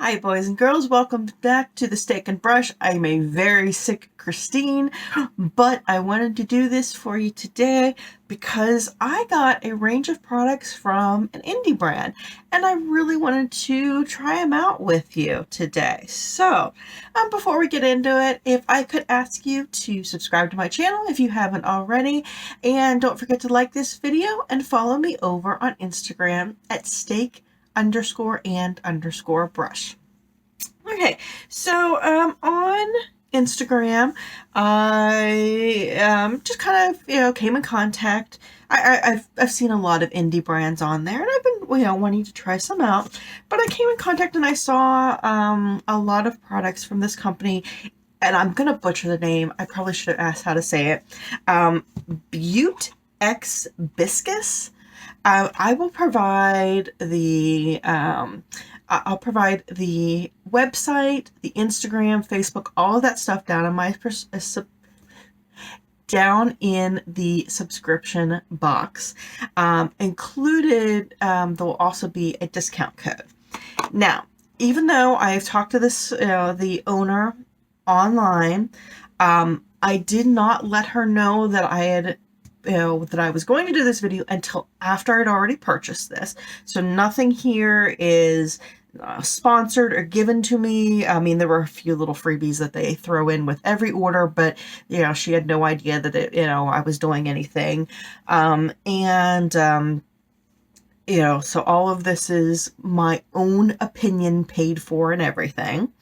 Hi boys and girls, welcome back to the Steak and Brush. I'm a very sick Christine, but I wanted to do this for you today because I got a range of products from an indie brand and I really wanted to try them out with you today. So before we get into it, if I could ask you to subscribe to my channel if you haven't already, and don't forget to like this video and follow me over on Instagram at steak_and_brush. Okay, so on Instagram, I just kind of came in contact. I've seen a lot of indie brands on there, and I've been wanting to try some out. But I came in contact and I saw a lot of products from this company, and I'm gonna butcher the name. I probably should have asked how to say it. BeautXBiscous. I will provide the I'll provide the website, the Instagram, Facebook, all of that stuff down in my in the subscription box. Included, there will also be a discount code. Now, even though I've talked to this the owner online, I did not let her know that I had that I was going to do this video until after I'd already purchased this. So nothing here is sponsored or given to me. I mean, there were a few little freebies that they throw in with every order, but she had no idea that I was doing anything. So all of this is my own opinion, paid for and everything.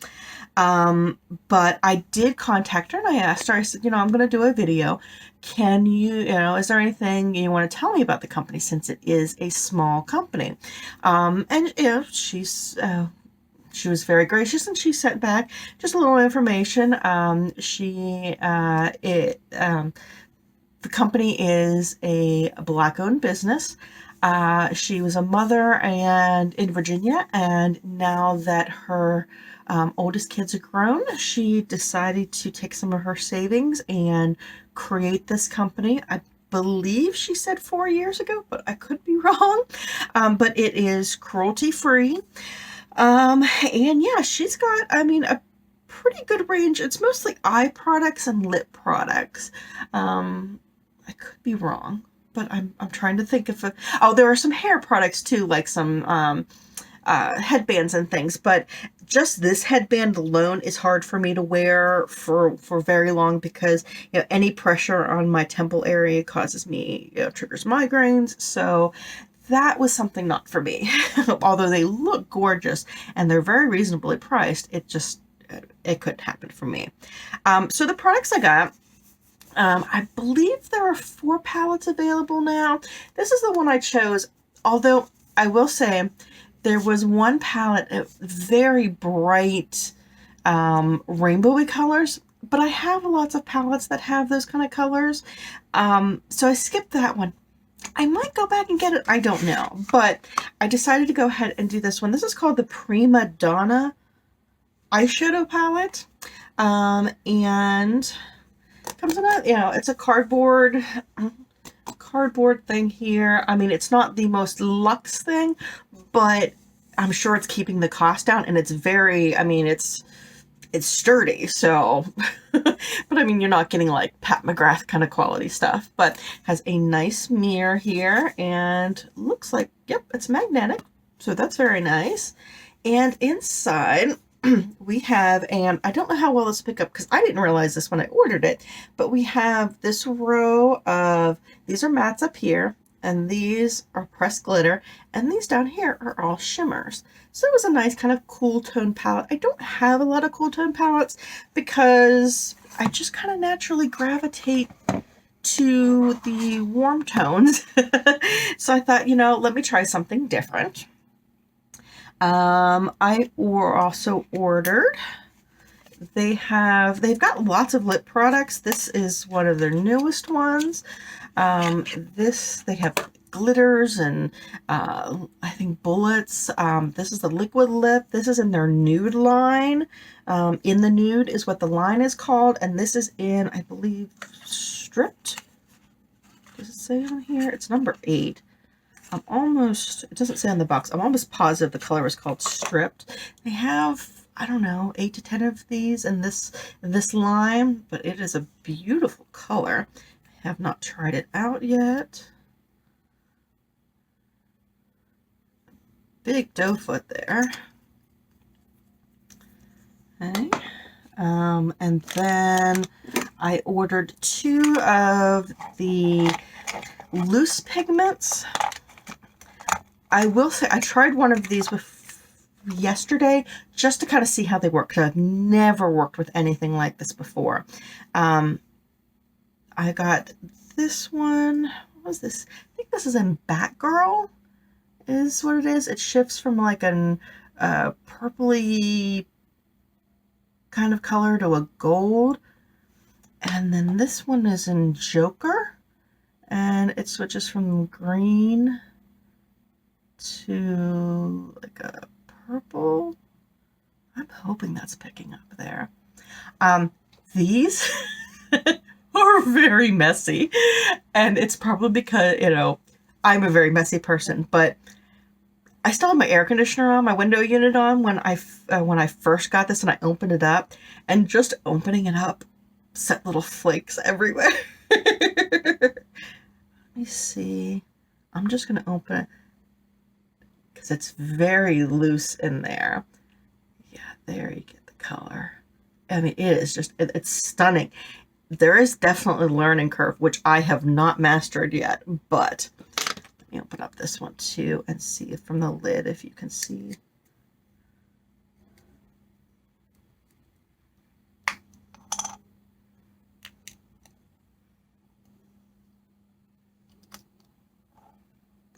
But I did contact her and I asked her, I said, I'm going to do a video. Can you, is there anything you want to tell me about the company since it is a small company? And, she was very gracious and she sent back just a little information. The company is a Black-owned business. She was a mother in Virginia, and now that her oldest kids are grown, she decided to take some of her savings and create this company. I believe she said 4 years ago, but I could be wrong. But it is cruelty-free. And yeah, she's got, a pretty good range. It's mostly eye products and lip products. I could be wrong, but I'm trying to think if there are some hair products too, like some headbands and things, but just this headband alone is hard for me to wear for very long because any pressure on my temple area causes me triggers migraines. So that was something not for me. Although they look gorgeous and they're very reasonably priced, it couldn't happen for me. So the products I got, I believe there are 4 palettes available now. This is the one I chose, although I will say there was one palette, very bright rainbowy colors, but I have lots of palettes that have those kind of colors. So I skipped that one. I might go back and get it. I don't know, but I decided to go ahead and do this one. This is called the Prima Donna eyeshadow palette. And comes in it's a cardboard thing here. I mean, it's not the most luxe thing, but I'm sure it's keeping the cost down, and it's very, it's sturdy, so but I mean, you're not getting like Pat McGrath kind of quality stuff, but has a nice mirror here and looks like, yep, it's magnetic, so that's very nice. And inside we have, and I don't know how well this will pick up because I didn't realize this when I ordered it, but we have this row of, these are mattes up here, and these are pressed glitter, and these down here are all shimmers. So it was a nice kind of cool tone palette. I don't have a lot of cool tone palettes because I just kind of naturally gravitate to the warm tones. So I thought, let me try something different. I also ordered, they've got lots of lip products. This is one of their newest ones. They have glitters and I think bullets. This is the liquid lip. This is in their Nude line. In the Nude is what the line is called, and this is in, I believe, Stripped. Does it say on here? It's number 8. I'm almost, it doesn't say on the box, I'm almost positive the color is called Stripped. They have, I don't know, 8 to 10 of these in this line, but it is a beautiful color. I have not tried it out yet. Big doe foot there. Okay. And then I ordered 2 of the loose pigments. I will say I tried one of these yesterday just to kind of see how they work, because I've never worked with anything like this before. I got this one. What was this? I think this is in Batgirl is what it is. It shifts from like an purpley kind of color to a gold. And then this one is in Joker, and it switches from green to like a purple. I'm hoping that's picking up there. These are very messy, and it's probably because, you know, I'm a very messy person, but I still have my air conditioner on, my window unit on when I first got this, and I opened it up, and just opening it up set little flakes everywhere. Let me see. I'm just going to open it because it's very loose in there. Yeah, there you get the color. I mean, it is just, it's stunning. There is definitely a learning curve, which I have not mastered yet, but let me open up this one too and see from the lid if you can see.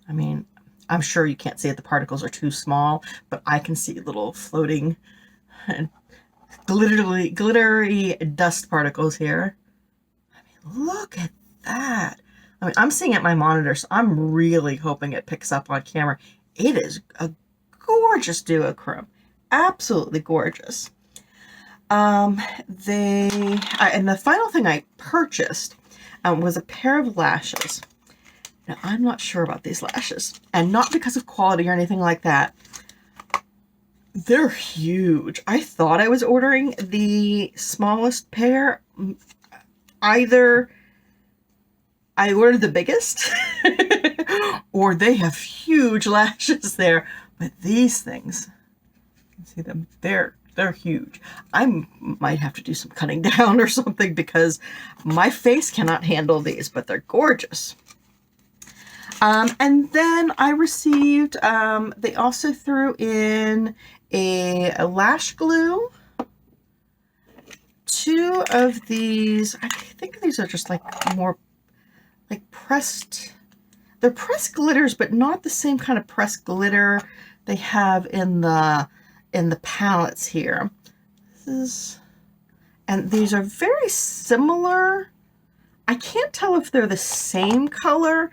I mean, I'm sure you can't see it. The particles are too small, but I can see little floating and glittery dust particles here. I mean, look at that. I mean, I'm seeing it on my monitor, so I'm really hoping it picks up on camera. It is a gorgeous duochrome. Absolutely gorgeous. And the final thing I purchased was a pair of lashes. Now, I'm not sure about these lashes, and not because of quality or anything like that. They're huge. I thought I was ordering the smallest pair. Either I ordered the biggest or they have huge lashes there. But these things, you can see them, they're huge. I might have to do some cutting down or something because my face cannot handle these, but they're gorgeous. And then I received, they also threw in a lash glue, 2 of these. I think these are just like more like pressed, they're pressed glitters, but not the same kind of pressed glitter they have in the palettes here. And these are very similar. I can't tell if they're the same color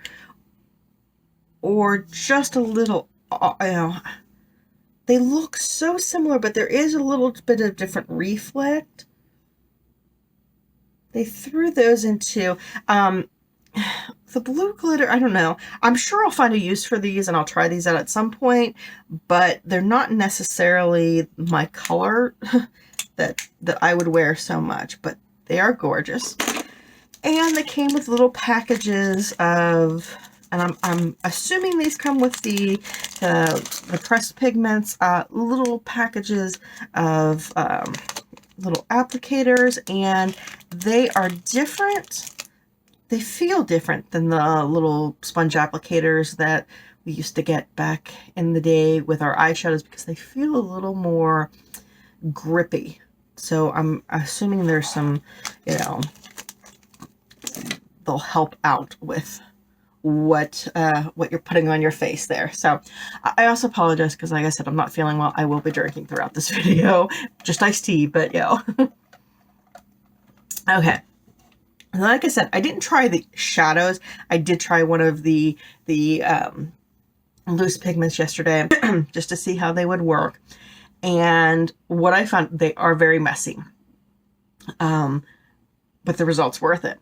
or just a little, you know, they look so similar, but there is a little bit of different reflect. They threw those into, the blue glitter, I don't know. I'm sure I'll find a use for these and I'll try these out at some point, but they're not necessarily my color that I would wear so much, but they are gorgeous. And they came with little packages of, and I'm assuming these come with the pressed pigments, little packages of little applicators, and they are different. They feel different than the little sponge applicators that we used to get back in the day with our eyeshadows, because they feel a little more grippy. So I'm assuming there's some, you know, they'll help out with what you're putting on your face there. So I also apologize because, like I said, I'm not feeling well. I will be drinking throughout this video, just iced tea, but yeah. Okay. Like I said, I didn't try the shadows. I did try one of the loose pigments yesterday just to see how they would work. And what I found, they are very messy. But the result's worth it.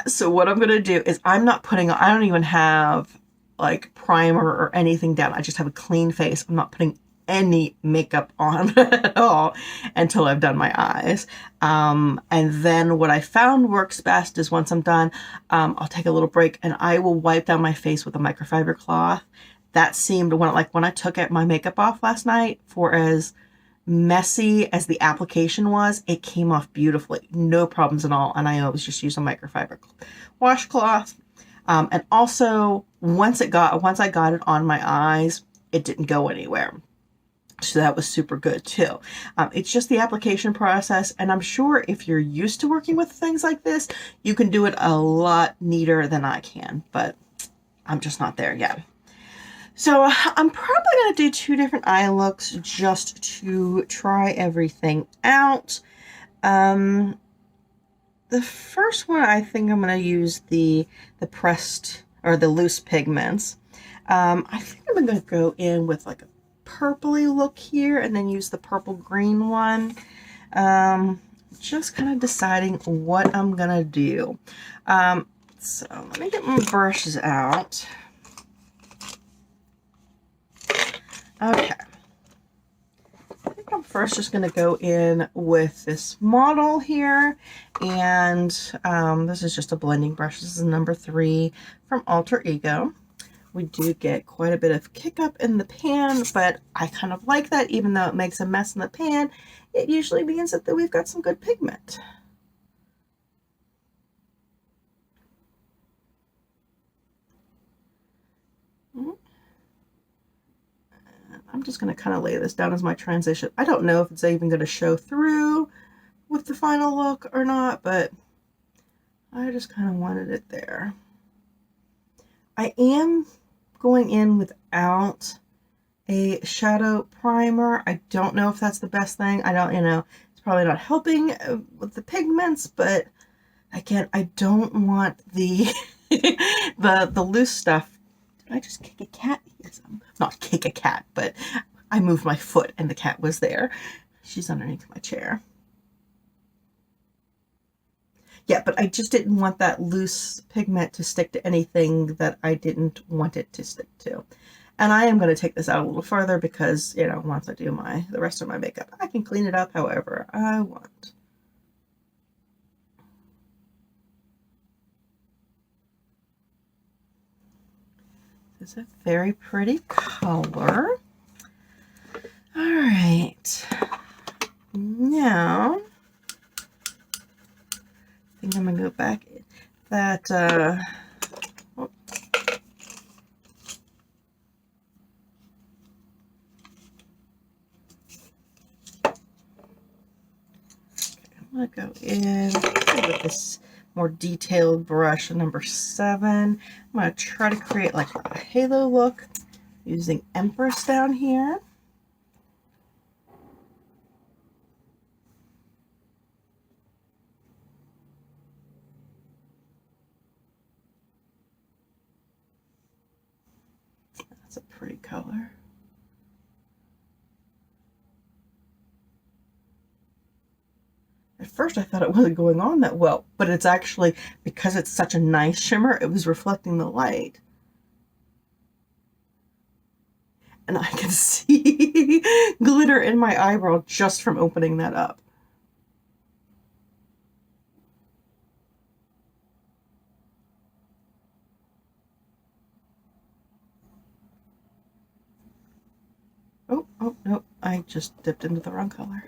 So what I'm going to do is I don't even have like primer or anything down. I just have a clean face. I'm not putting any makeup on at all until I've done my eyes. And then what I found works best is once I'm done, I'll take a little break and I will wipe down my face with a microfiber cloth. That seemed, when I took my makeup off last night, for as messy as the application was, it came off beautifully. No problems at all. And I always just use a microfiber washcloth. And also, once I got it on my eyes, it didn't go anywhere. So that was super good too. It's just the application process. And I'm sure if you're used to working with things like this, you can do it a lot neater than I can. But I'm just not there yet. So I'm probably going to do 2 different eye looks just to try everything out. The first one, I think I'm going to use the pressed or the loose pigments. I think I'm going to go in with like a purpley look here and then use the purple green one. Just kind of deciding what I'm going to do. So let me get my brushes out. Okay, I think I'm first just going to go in with this model here, and this is just a blending brush. This is number 3 from Alter Ego. We do get quite a bit of kick up in the pan, but I kind of like that. Even though it makes a mess in the pan, it usually means that we've got some good pigment. I'm just going to kind of lay this down as my transition. I don't know if it's even going to show through with the final look or not, but I just kind of wanted it there. I am going in without a shadow primer. I don't know if that's the best thing. I don't, it's probably not helping with the pigments, but again, I don't want the the loose stuff. Did I just kick a cat? Yes, not kick a cat, but I moved my foot and the cat was there. She's underneath my chair. Yeah, but I just didn't want that loose pigment to stick to anything that I didn't want it to stick to. And I am going to take this out a little further because, once I do the rest of my makeup, I can clean it up however I want. It's a very pretty color. All right. Now, I think I'm going to go back that, oh. I'm going to go in with this more detailed brush, number 7. I'm going to try to create like a halo look using Empress down here. That's a pretty color. At first I thought it wasn't going on that well, but it's actually, because it's such a nice shimmer, it was reflecting the light. And I can see glitter in my eyebrow just from opening that up. Oh, no, I just dipped into the wrong color.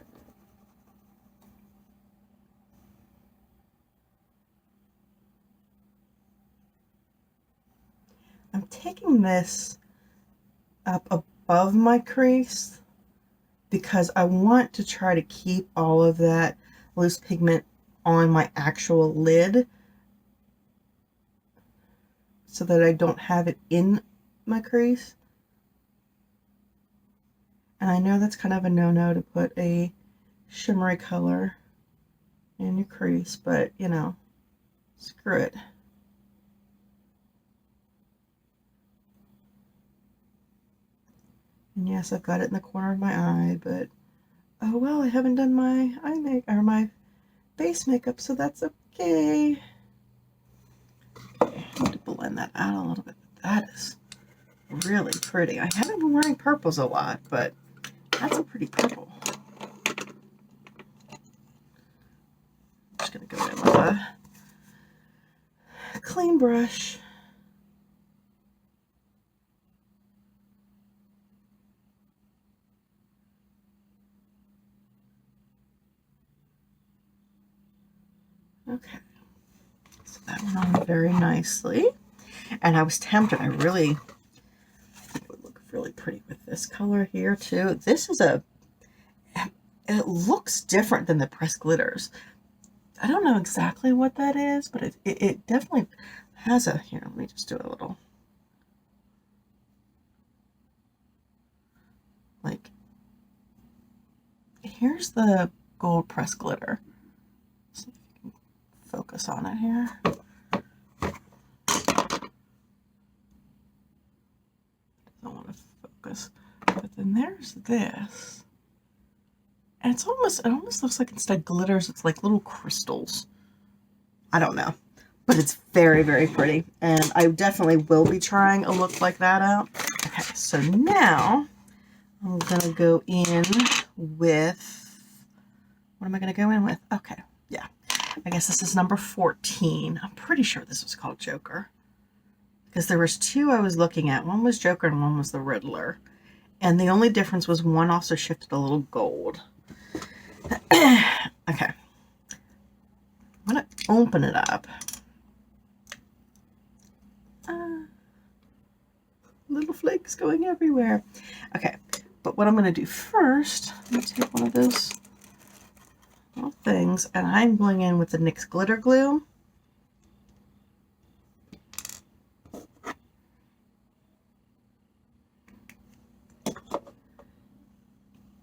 I'm taking this up above my crease because I want to try to keep all of that loose pigment on my actual lid so that I don't have it in my crease. And I know that's kind of a no-no to put a shimmery color in your crease, but screw it. And yes, I've got it in the corner of my eye, but oh well, I haven't done my my face makeup, so that's okay. Okay, I need to blend that out a little bit. That is really pretty. I haven't been wearing purples a lot, but that's a pretty purple. I'm just going to go in with a clean brush. Okay, so that went on very nicely. And I was tempted. I really think it would look really pretty with this color here too. This is it looks different than the pressed glitters. I don't know exactly what that is, but it definitely has a, here, let me just do a little, like, here's the gold pressed glitter. See if you can focus on it here. Don't want to focus, but then there's this. And it almost looks like instead glitters, it's like little crystals. I don't know, but it's very, very pretty. And I definitely will be trying a look like that out. Okay, so now I'm gonna go in with, what am I gonna go in with? Okay, yeah, I guess this is number 14. I'm pretty sure this was called Joker, because there was two I was looking at. One was Joker and one was the Riddler. And the only difference was one also shifted a little gold. Okay, I'm gonna open it up. Little flakes going everywhere. Okay, but what I'm gonna do first, let me take one of those little things, and I'm going in with the NYX Glitter Glue.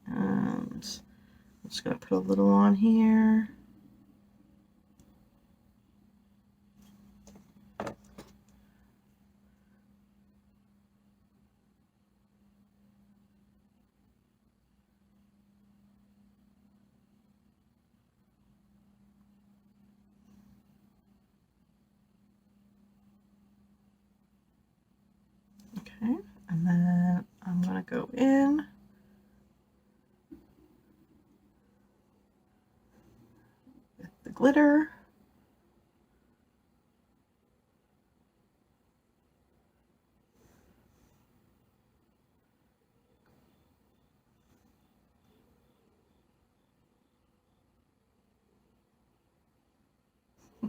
And I'm just going to put a little on here. Okay, and then I'm going to go in with the glitter.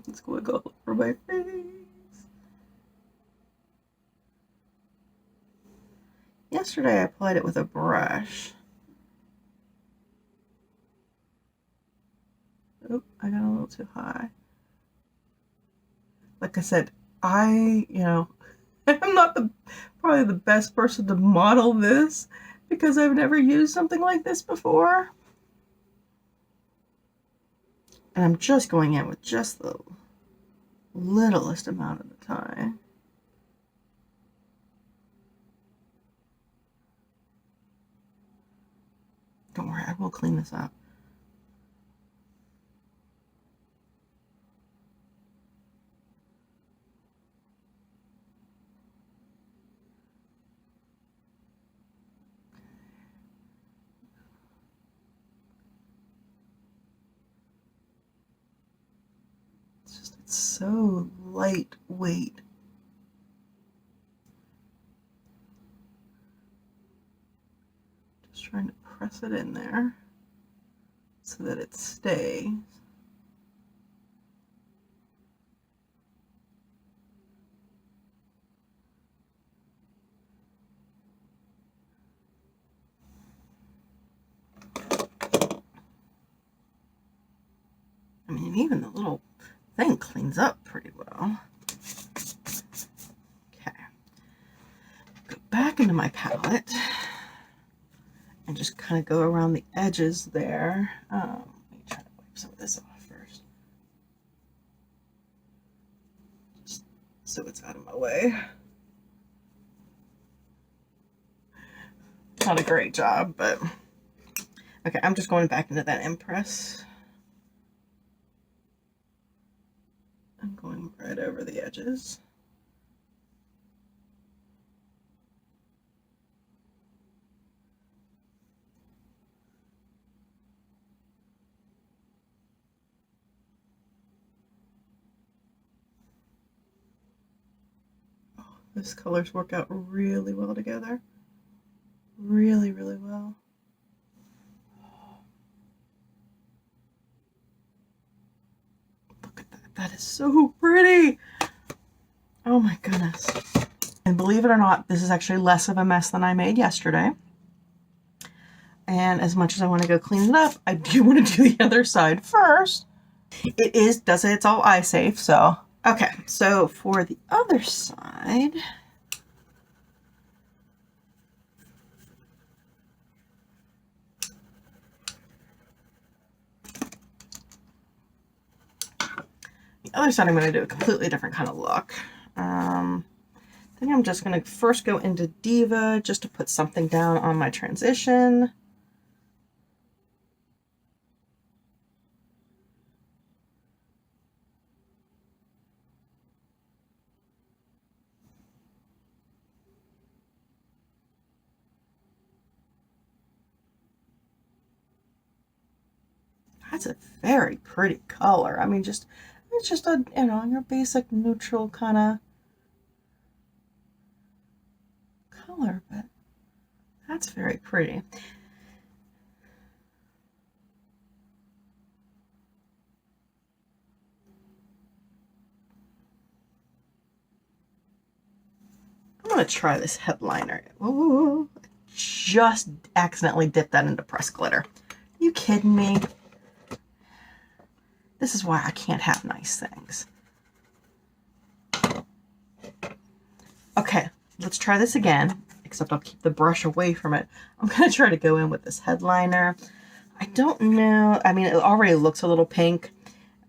It's going to go over my face. Yesterday I applied it with a brush. Oh, I got a little too high. Like I said, I'm not probably the best person to model this because I've never used something like this before. And I'm just going in with just the littlest amount of the time. Don't worry, I will clean this up. It's so lightweight. Just trying to press it in there so that it stays. I mean, even the little thing cleans up pretty well. Okay, go back into my palette and just kind of go around the edges there. Let me try to wipe some of this off first, just so it's out of my way. Not a great job, but okay, I'm just going back into that Impress. I'm going right over the edges. Those colors work out really well together. Really, really well. Look at that. That is so pretty. Oh my goodness. And believe it or not, this is actually less of a mess than I made yesterday. And as much as I want to go clean it up, I do want to do the other side first. It does say it's all eye safe, so. Okay, so for the other side, I'm going to do a completely different kind of look. I think I'm just going to first go into Diva just to put something down on my transition. That's a very pretty color. I mean, it's just a, you know, your basic neutral kind of color, but that's very pretty. I'm going to try this headliner. Ooh, just accidentally dipped that into pressed glitter. You kidding me? This is why I can't have nice things. Okay, let's try this again, except I'll keep the brush away from it. I'm going to try to go in with this headliner. I don't know. I mean, it already looks a little pink.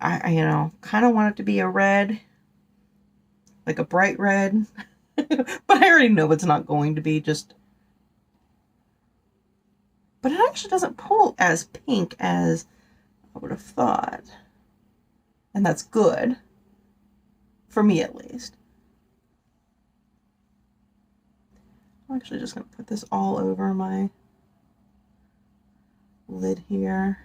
I you know, kind of want it to be a red, like a bright red. But I already know it's not going to be, just... But it actually doesn't pull as pink as I would have thought. And that's good. For me, at least. I'm actually just going to put this all over my lid here.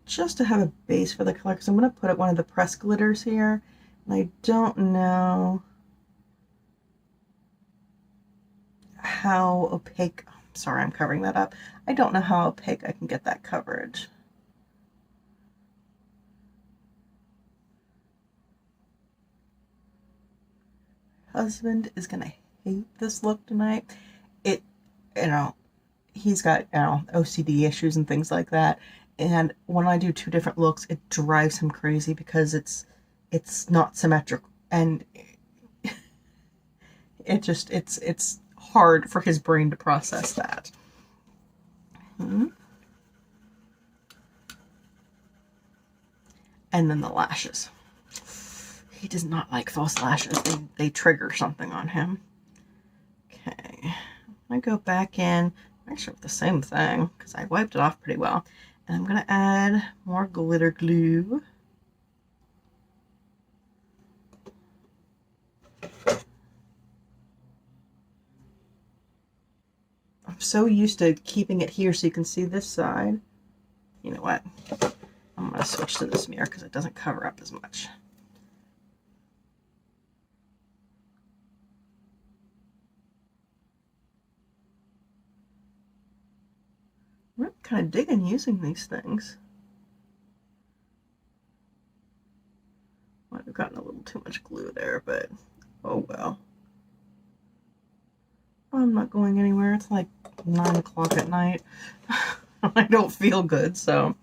Just to have a base for the color, because I'm going to put one of the pressed glitters here. And I don't know how opaque... Sorry, I'm covering that up. I don't know how opaque I can get that coverage. Husband is gonna hate this look tonight. You know, he's got, you know, OCD issues and things like that. And when I do two different looks, it drives him crazy because it's not symmetrical. And it's hard for his brain to process that. And then the lashes. He does not like false lashes. They trigger something on him. Okay, I go back in, actually with the same thing, because I wiped it off pretty well. And I'm going to add more glitter glue. I'm so used to keeping it here so you can see this side. You know what? I'm going to switch to this mirror because it doesn't cover up as much. I'm kind of digging using these things. Might have gotten a little too much glue there, but oh well. I'm not going anywhere. It's like 9 o'clock at night. I don't feel good, so.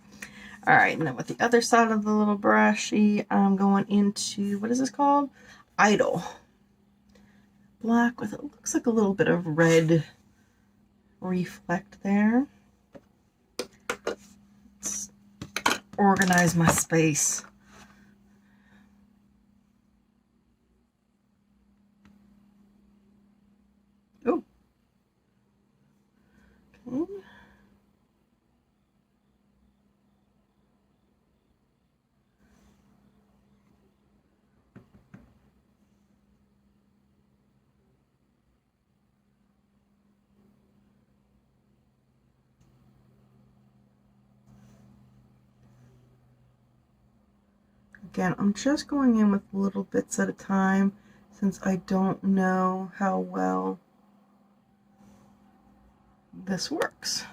All right, and then with the other side of the little brushy, I'm going into, what is this called? Idol. Black with, it looks like a little bit of red reflect there. Let's organize my space. Oh. Okay. Again, I'm just going in with little bits at a time since I don't know how well this works.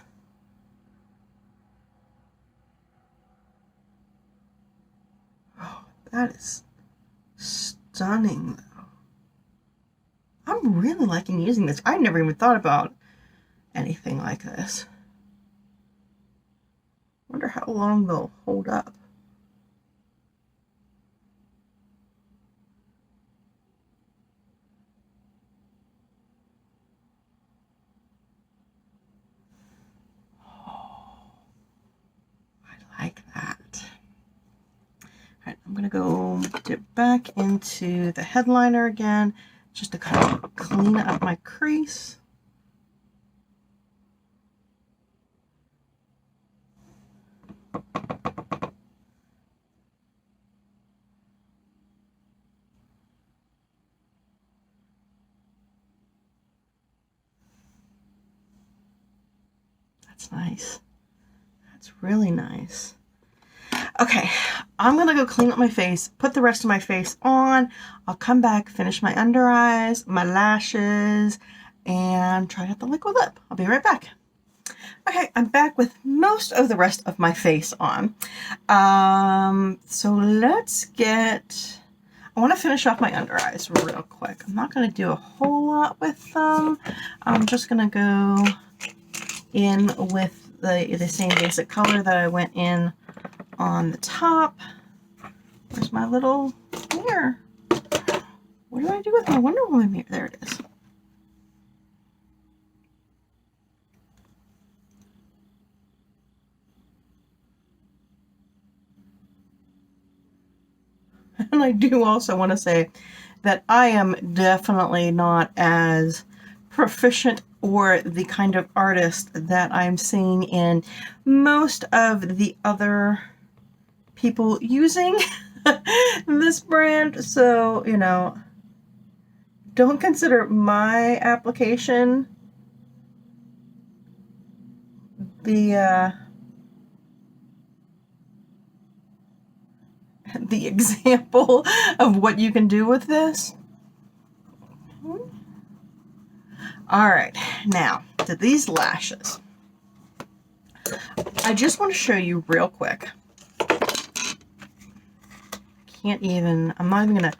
Oh, that is stunning though. I'm really liking using this. I never even thought about anything like this. Wonder how long they'll hold up. Like that. Alright, I'm gonna go dip back into the headliner again just to kind of clean up my crease. That's nice. That's really nice. Okay, I'm gonna go clean up my face, put the rest of my face on. I'll come back, finish my under eyes, my lashes, and try out the liquid lip. I'll be right back. Okay, I'm back with most of the rest of my face on. So let's get, I want to finish off my under eyes real quick. I'm not going to do a whole lot with them. I'm just going to go in with the same basic color that I went in on the top. Where's my little mirror? What do I do with my Wonder Woman mirror? There it is. And I do also want to say that I am definitely not as proficient or the kind of artist that I'm seeing in most of the other people using this brand. So, you know, don't consider my application the example of what you can do with this. All right, now to these lashes. I just want to show you real quick. I'm not even gonna,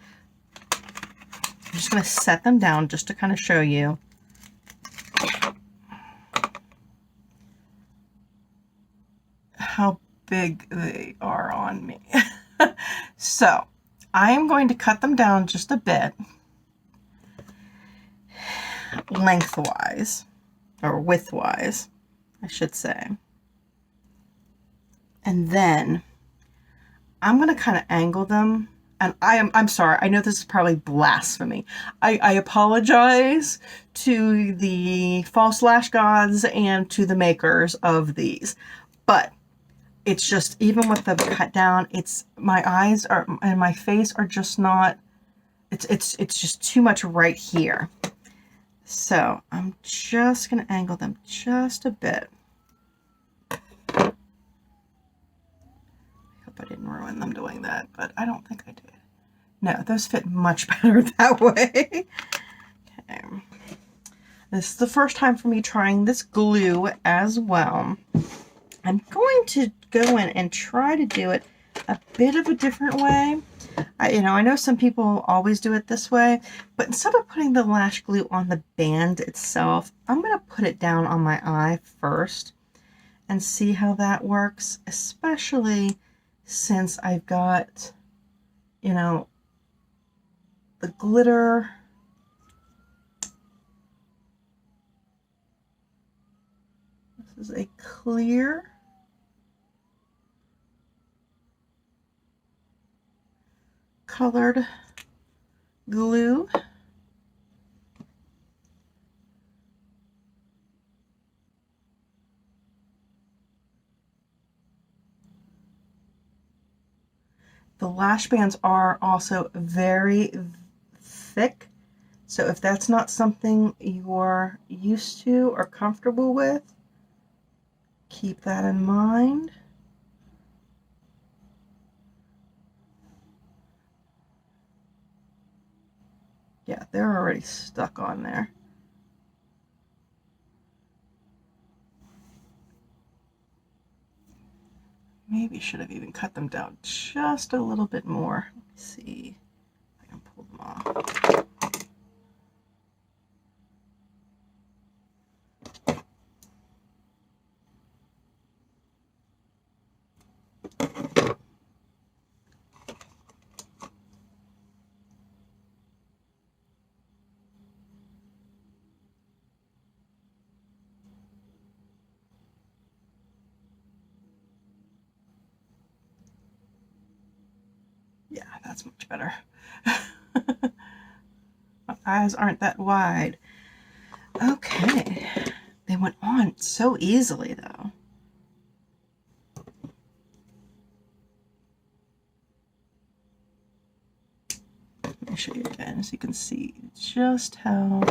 I'm just gonna set them down just to kind of show you. How big they are on me. So I am going to cut them down just a bit, lengthwise, or widthwise, I should say. And then I'm going to kind of angle them. And I'm sorry, I know this is probably blasphemy. I apologize to the false lash gods and to the makers of these, but it's just, even with the cut down, it's, my eyes are, and my face are just not, it's just too much right here. So I'm just going to angle them just a bit. I hope I didn't ruin them doing that, but I don't think I did. No, those fit much better that way. Okay. This is the first time for me trying this glue as well. I'm going to go in and try to do it a bit of a different way. I know some people always do it this way, but instead of putting the lash glue on the band itself, I'm going to put it down on my eye first and see how that works, especially since I've got, you know, the glitter. This is a clear colored glue. The lash bands are also very thick, so if that's not something you're used to or comfortable with, keep that in mind. Yeah, they're already stuck on there. Maybe should have even cut them down just a little bit more. Let me see if I can pull them off. Yeah, that's much better. My eyes aren't that wide. Okay. They went on so easily, though. Let me show you again so you can see just how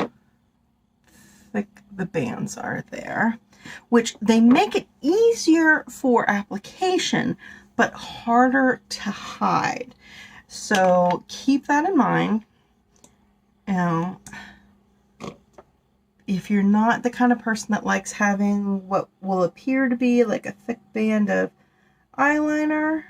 thick the bands are there, which they make it easier for application, but harder to hide. So keep that in mind. Now, if you're not the kind of person that likes having what will appear to be like a thick band of eyeliner,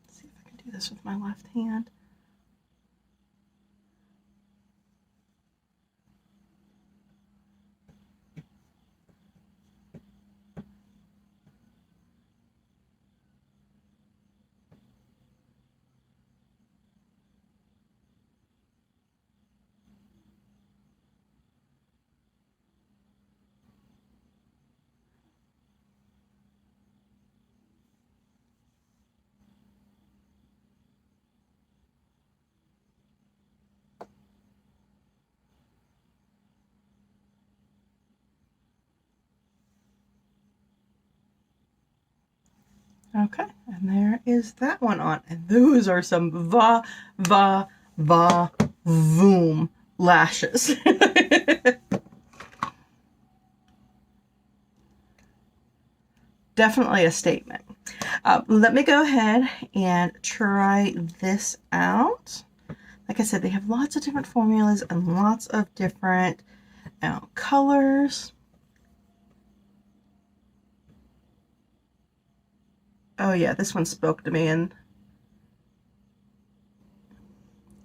see if I can do this with my left hand. Okay, and there is that one on. And those are some voom lashes. Definitely a statement. Let me go ahead and try this out. Like I said, they have lots of different formulas and lots of different colors. Oh yeah, this one spoke to me, and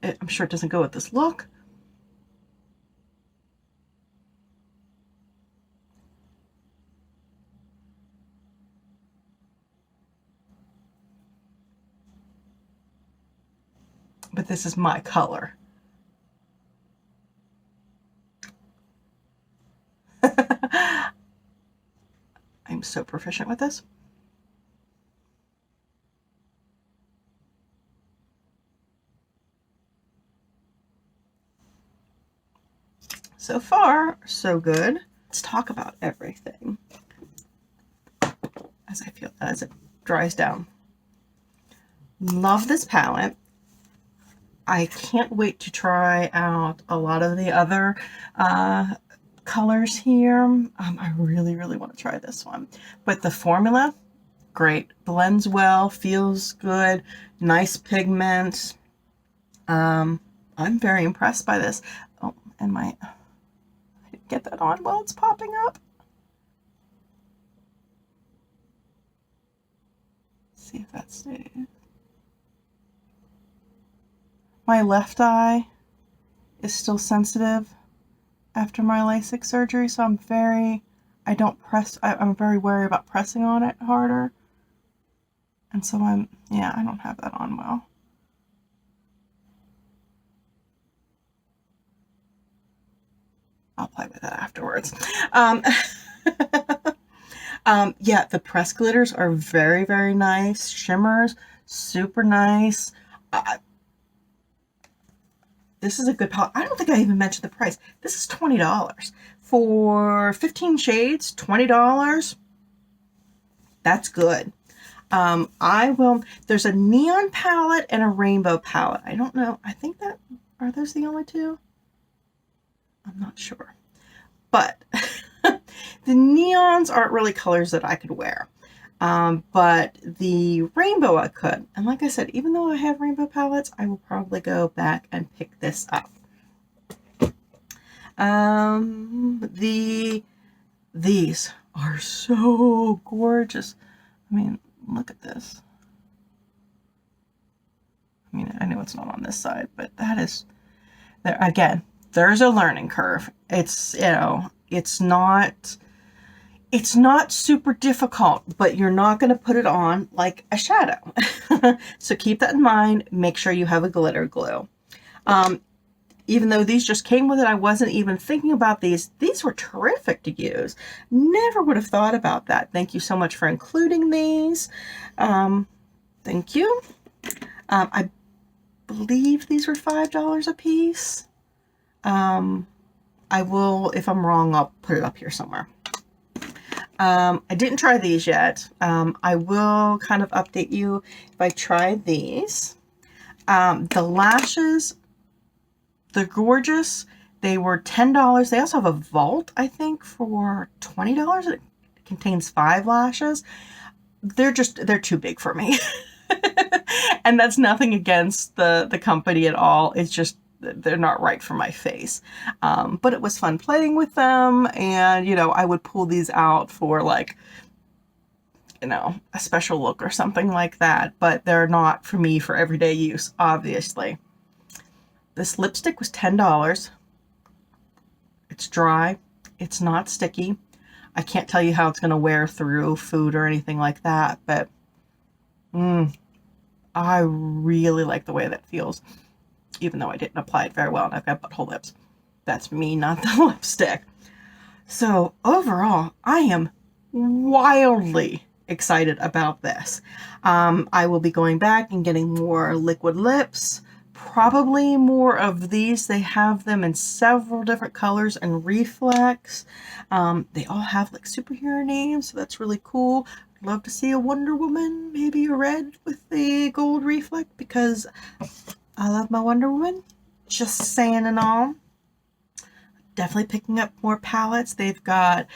I'm sure it doesn't go with this look. But this is my color. I'm so proficient with this. So far, so good. Let's talk about everything as it dries down. Love this palette. I can't wait to try out a lot of the other colors here. I really, really want to try this one. But the formula, great. Blends well, feels good, nice pigment. I'm very impressed by this. Oh, and I didn't get that on while it's popping up. Let's see if that stays. My left eye is still sensitive after my LASIK surgery, so I'm very wary about pressing on it harder. And so I don't have that on well. I'll play with that afterwards. Yeah, the press glitters are very, very nice. Shimmers, super nice. This is a good palette. I don't think I even mentioned the price. This is $20 for 15 shades. $20. That's good. There's a neon palette and a rainbow palette. I don't know. I think are those the only two? I'm not sure. But the neons aren't really colors that I could wear. But the rainbow I could. And like I said, even though I have rainbow palettes, I will probably go back and pick this up. These are so gorgeous. I mean, look at this. I mean, I know it's not on this side, but that is, there again, there's a learning curve. It's, you know, it's not super difficult, but you're not going to put it on like a shadow. So keep that in mind. Make sure you have a glitter glue. Even though these just came with it, I wasn't even thinking about these. These were terrific to use. Never would have thought about that. Thank you so much for including these. Thank you. I believe these were $5 a piece. I will, if I'm wrong, I'll put it up here somewhere. I didn't try these yet. I will kind of update you if I try these. The lashes, they're gorgeous. They were $10. They also have a vault, I think, for $20. It contains 5 lashes. They're too big for me. And that's nothing against the company at all. It's just, they're not right for my face. But it was fun playing with them. And, you know, I would pull these out for like, you know, a special look or something like that. But they're not for me for everyday use, obviously. This lipstick was $10. It's dry. It's not sticky. I can't tell you how it's going to wear through food or anything like that, but I really like the way that feels, even though I didn't apply it very well and I've got butthole lips. That's me, not the lipstick. So overall, I am wildly excited about this. I will be going back and getting more liquid lips. Probably more of these. They have them in several different colors and reflex. They all have like superhero names, so that's really cool. I'd love to see a Wonder Woman, maybe a red with the gold reflect, because I love my Wonder Woman. Just saying and all. Definitely picking up more palettes. They've got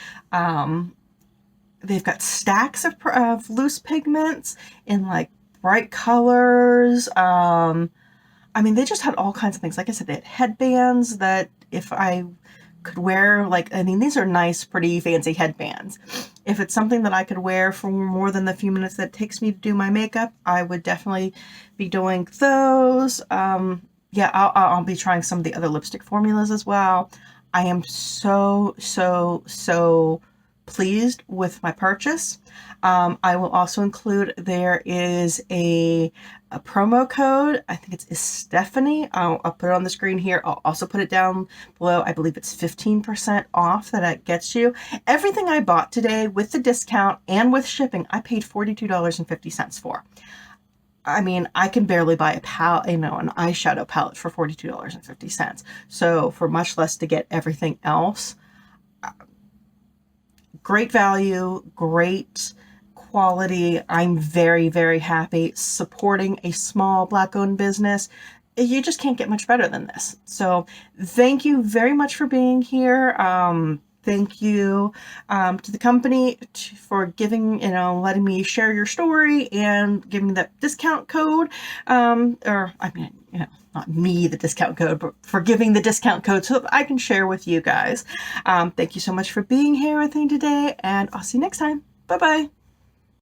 stacks of loose pigments in like bright colors. I mean, they just had all kinds of things. Like I said, they had headbands that if I could wear, like, I mean, these are nice, pretty, fancy headbands. If it's something that I could wear for more than the few minutes that it takes me to do my makeup, I would definitely be doing those. Yeah, I'll be trying some of the other lipstick formulas as well. I am so pleased with my purchase. I will also include, there is a promo code. I think it's Stephanie. I'll put it on the screen here. I'll also put it down below. I believe it's 15% off that it gets you. Everything I bought today with the discount and with shipping, I paid $42.50 for. I mean, I can barely buy a palette, you know, an eyeshadow palette for $42.50. So for much less to get everything else, great value, great quality. I'm very, very happy supporting a small Black-owned business. You just can't get much better than this. So thank you very much for being here. Thank you to the company for giving, you know, letting me share your story and giving me that discount code. Or, I mean, you know, not me, the discount code, but for giving the discount code so that I can share with you guys. Thank you so much for being here with me today, and I'll see you next time. Bye-bye.